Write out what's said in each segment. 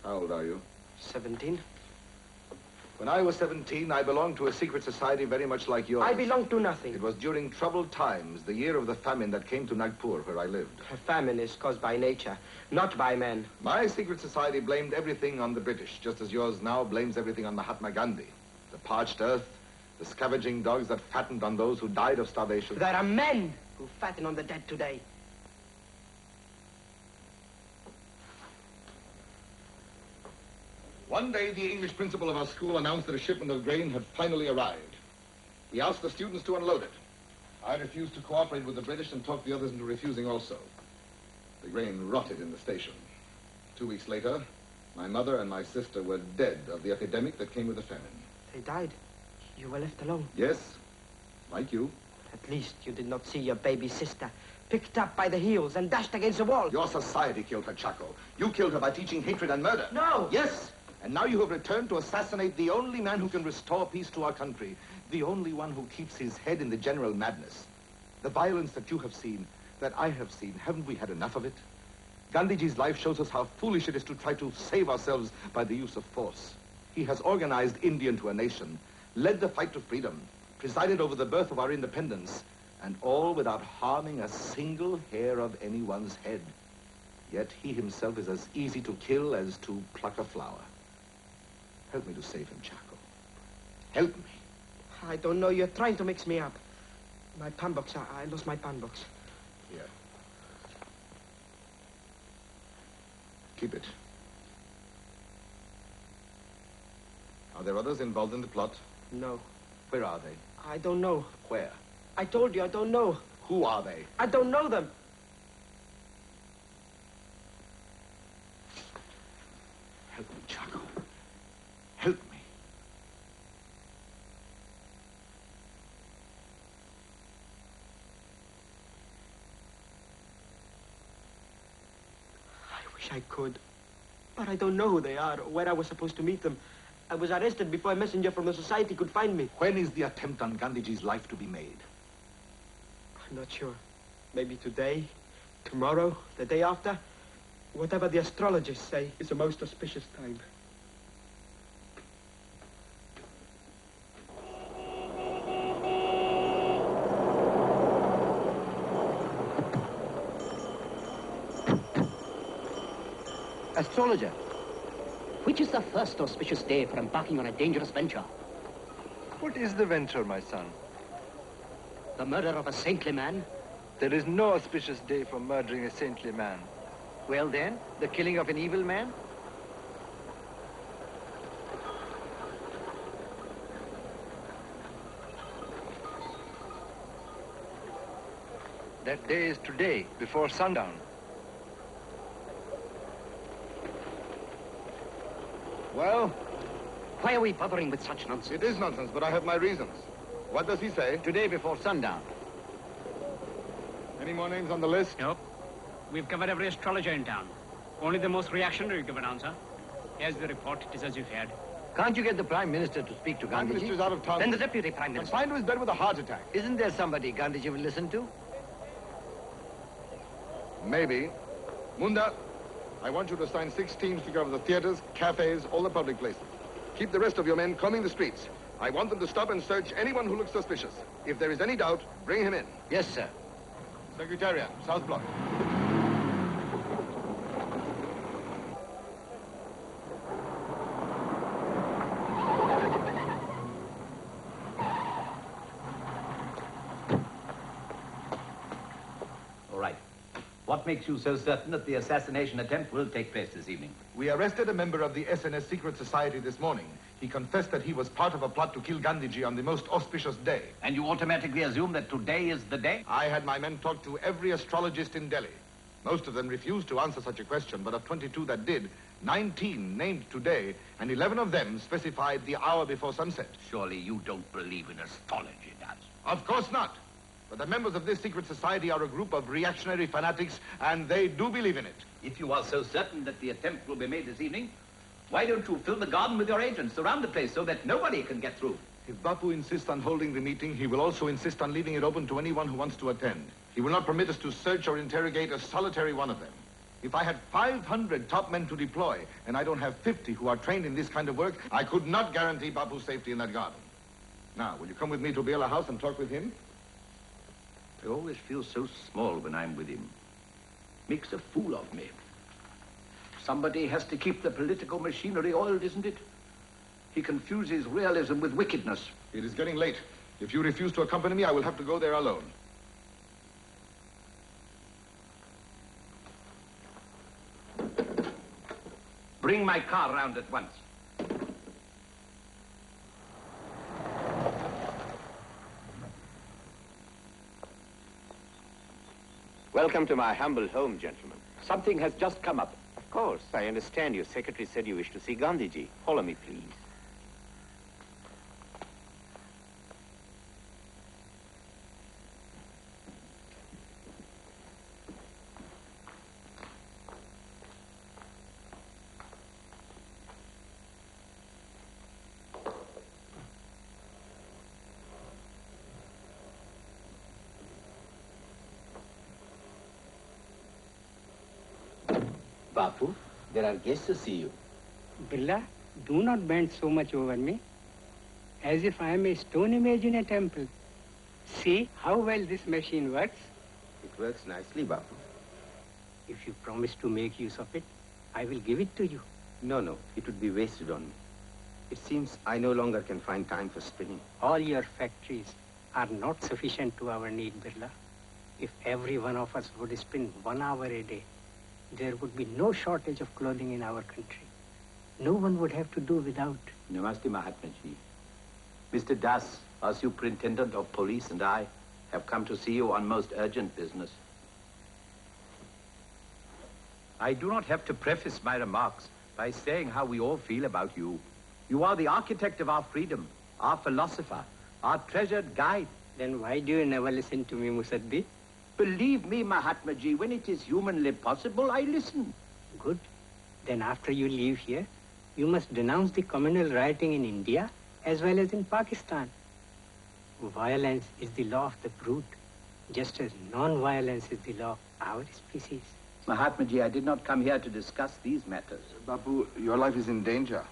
How old are you? 17. When I was 17, I belonged to a secret society very much like yours. I belonged to nothing. It was during troubled times, the year of the famine that came to Nagpur, where I lived. A famine is caused by nature, not by men. My secret society blamed everything on the British, just as yours now blames everything on Mahatma Gandhi. The parched earth, the scavenging dogs that fattened on those who died of starvation. There are men who fatten on the dead today. One day, the English principal of our school announced that a shipment of grain had finally arrived. He asked the students to unload it. I refused to cooperate with the British and talked the others into refusing also. The grain rotted in the station. 2 weeks later, my mother and my sister were dead of the epidemic that came with the famine. They died. You were left alone. Yes, like you. At least you did not see your baby sister picked up by the heels and dashed against the wall. Your society killed her, Chaco. You killed her by teaching hatred and murder. No! Yes! And now you have returned to assassinate the only man who can restore peace to our country. The only one who keeps his head in the general madness. The violence that you have seen, that I have seen, haven't we had enough of it? Gandhiji's life shows us how foolish it is to try to save ourselves by the use of force. He has organized India into a nation, led the fight to freedom, presided over the birth of our independence, and all without harming a single hair of anyone's head. Yet he himself is as easy to kill as to pluck a flower. Help me to save him, Chaco. Help me. I don't know. You're trying to mix me up. My pan box. I lost my pan box. Here. Keep it. Are there others involved in the plot? No. Where are they? I don't know. Where? I told you, I don't know. Who are they? I don't know them. Help me, Chaco. Help me. I wish I could. But I don't know who they are or where I was supposed to meet them. I was arrested before a messenger from the society could find me. When is the attempt on Gandhiji's life to be made? I'm not sure. Maybe today, tomorrow, the day after. Whatever the astrologers say is a most auspicious time. Astrologer, which is the first auspicious day for embarking on a dangerous venture? What is the venture, my son? The murder of a saintly man? There is no auspicious day for murdering a saintly man. Well then, the killing of an evil man? That day is today, before sundown. Well, Why are we bothering with such nonsense? it is nonsense, but I have my reasons. What does he say? Today before sundown. Any more names on the list? Nope. We've covered every astrologer in town. Only the most reactionary give an answer. Here's the report. It is as you feared. Can't you get the Prime Minister to speak to Prime Minister is Gandhiji? out of town. Then the Deputy Prime Minister. Confined to his bed with a heart attack. Isn't there somebody Gandhiji will listen to? Maybe. Munda, I want you to assign 6 teams to cover the theaters, cafes, all the public places. Keep the rest of your men combing the streets. I want them to stop and search anyone who looks suspicious. If there is any doubt, bring him in. Yes, sir. Secretariat, South Block. All right. What makes you so certain that the assassination attempt will take place this evening? We arrested a member of the SNS secret society this morning. He confessed that he was part of a plot to kill Gandhiji on the most auspicious day. And you automatically assume that today is the day? I had my men talk to every astrologist in Delhi. Most of them refused to answer such a question, but of 22 that did, 19 named today, and 11 of them specified the hour before sunset. Surely you don't believe in astrology, Dad. Of course not. But the members of this secret society are a group of reactionary fanatics, and they do believe in it. If you are so certain that the attempt will be made this evening, why don't you fill the garden with your agents, surround the place so that nobody can get through? If Bapu insists on holding the meeting, he will also insist on leaving it open to anyone who wants to attend. He will not permit us to search or interrogate a solitary one of them. If I had 500 top men to deploy, and I don't have 50 who are trained in this kind of work, I could not guarantee Bapu's safety in that garden. Now, will you come with me to Bela House and talk with him? I always feel so small when I'm with him. Makes a fool of me. Somebody has to keep the political machinery oiled, isn't it? He confuses realism with wickedness. It is getting late. If you refuse to accompany me, I will have to go there alone. Bring my car round at once. Welcome to my humble home, gentlemen. Something has just come up. Of course, I understand your secretary said you wish to see Gandhiji. Follow me, please. Bapu, there are guests to see you. Birla, do not bend so much over me, as if I am a stone image in a temple. See how well this machine works. It works nicely, Bapu. If you promise to make use of it, I will give it to you. No, it would be wasted on me. It seems I no longer can find time for spinning. All your factories are not sufficient to our need, Birla. If every one of us would spin 1 hour a day, there would be no shortage of clothing in our country. No one would have to do without. Namaste, Mahatma Ji. Mr. Das, our superintendent of police, and I have come to see you on most urgent business. I do not have to preface my remarks by saying how we all feel about you. You are the architect of our freedom, our philosopher, our treasured guide. Then why do you never listen to me, Musaddi? Believe me, Mahatma Ji, when it is humanly possible, I listen. Good. Then after you leave here, you must denounce the communal rioting in India as well as in Pakistan. Violence is the law of the brute, just as non-violence is the law of our species. Mahatma Ji, I did not come here to discuss these matters. Bapu, your life is in danger.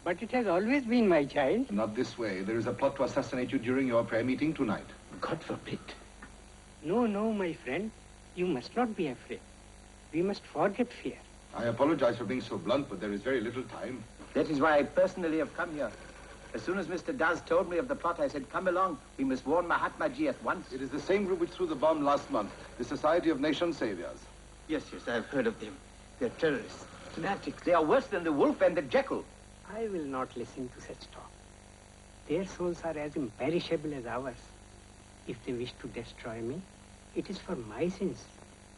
But it has always been, my child. Not this way. There is a plot to assassinate you during your prayer meeting tonight. God forbid. No, my friend. You must not be afraid. We must forget fear. I apologize for being so blunt, but there is very little time. That is why I personally have come here. As soon as Mr. Das told me of the plot, I said, come along. We must warn Mahatma Ji at once. It is the same group which threw the bomb last month, the Society of Nation Saviors. Yes, I have heard of them. They're terrorists. Fanatics. They are worse than the wolf and the jackal. I will not listen to such talk. Their souls are as imperishable as ours. If they wish to destroy me, it is for my sins,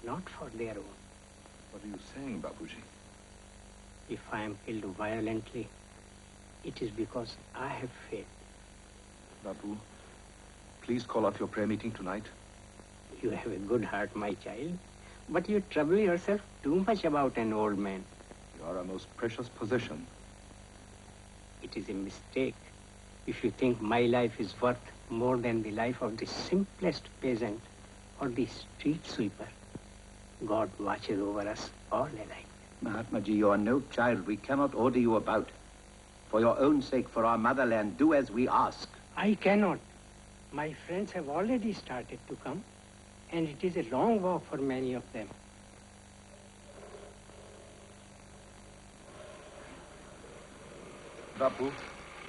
not for their own. What are you saying, Bapuji? If I am killed violently, it is because I have faith. Bapu, please call off your prayer meeting tonight. You have a good heart, my child, but you trouble yourself too much about an old man. You are our most precious possession. It is a mistake if you think my life is worth more than the life of the simplest peasant or the street sweeper. God watches over us all alike. Mahatma Ji, you are no child. We cannot order you about. For your own sake, for our motherland, do as we ask. I cannot. My friends have already started to come, and it is a long walk for many of them. Bapu,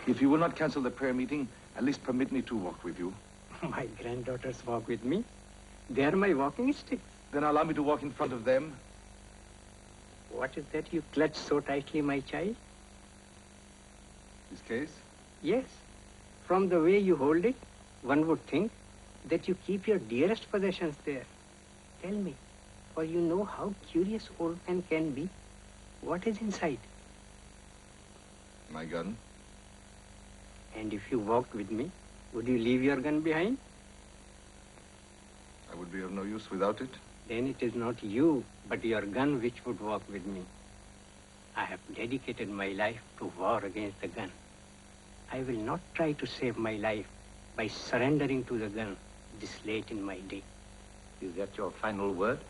if you will not cancel the prayer meeting, at least permit me to walk with you. My granddaughters walk with me. They are my walking sticks. Then allow me to walk in front of them. What is that you clutch so tightly, my child? This case? Yes. From the way you hold it, one would think that you keep your dearest possessions there. Tell me, for you know how curious old men can be. What is inside? My gun. And if you walked with me, would you leave your gun behind? I would be of no use without it. Then it is not you, but your gun which would walk with me. I have dedicated my life to war against the gun. I will not try to save my life by surrendering to the gun this late in my day. Is that your final word?